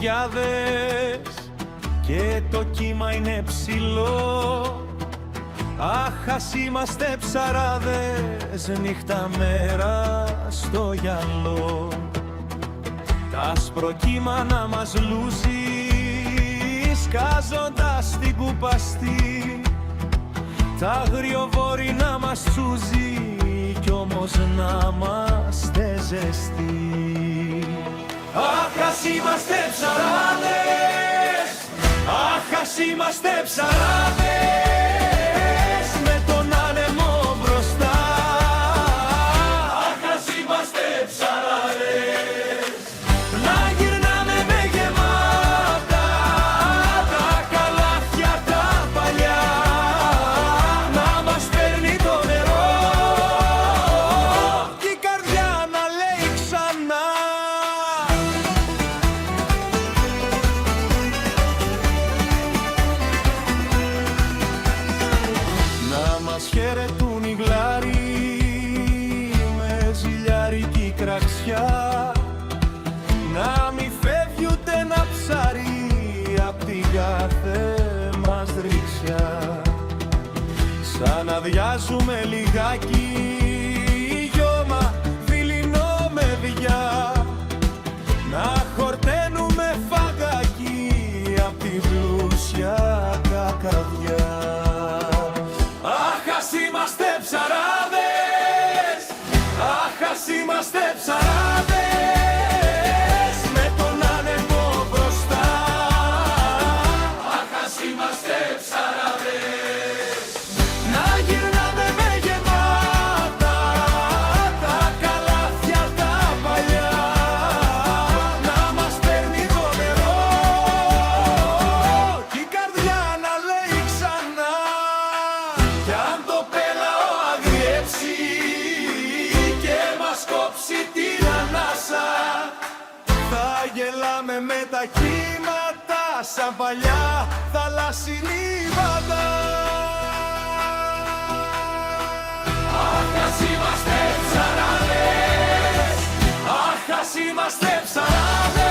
χιλιάδες και το κύμα είναι ψηλό. Αχ, ας είμαστε ψαράδες, νύχτα μέρα στο γυαλό. Τα σπροκύμα να μας λούζει, σκάζοντας την κουπαστή. Τα αγριοβόρη να μας τσούζει, κι όμως να είμαστε ζεστοί. Αχ, ας είμαστε ψαράδες, αχ, ας είμαστε ψαράδες, με τον άνεμο μπροστά. Αχ, ας είμαστε ψαράδες, να γυρνάμε με γεμάτα τα καλάθια τα παλιά, να μας παίρνει το νερό κι η καρδιά να λέει ξανά. Να μας χαιρετούν οι γλάροι με ζηλιάρικη κραξιά, να μη φεύγει ούτε ένα ψάρι απ' την κάθε μας δρυξιά. Σαν αδειάζουμε λιγάκι, γιώμα δειλινό με βιά, να χορταίνουμε φαγάκι απ' την πλούσια κακαδιά. Αχ, ας είμαστε ψαράδες, αχ, ας είμαστε ψαράδες, με τον άνεμο μπροστά. Αχ, ας είμαστε ψαράδες, να γυρνάμε με γεμάτα τα καλάθια τα παλιά, να μας παίρνει το νερό κι η καρδιά να λέει ξανά. Κι αν το πέλαο αγριέψει και μας κόψει την ανάσα, θα γελάμε με τα κύματα σαν παλιά θαλάσσινη βάδα. Αχ, ας είμαστε ψαράδες, αχ, ας είμαστε ψαράδες.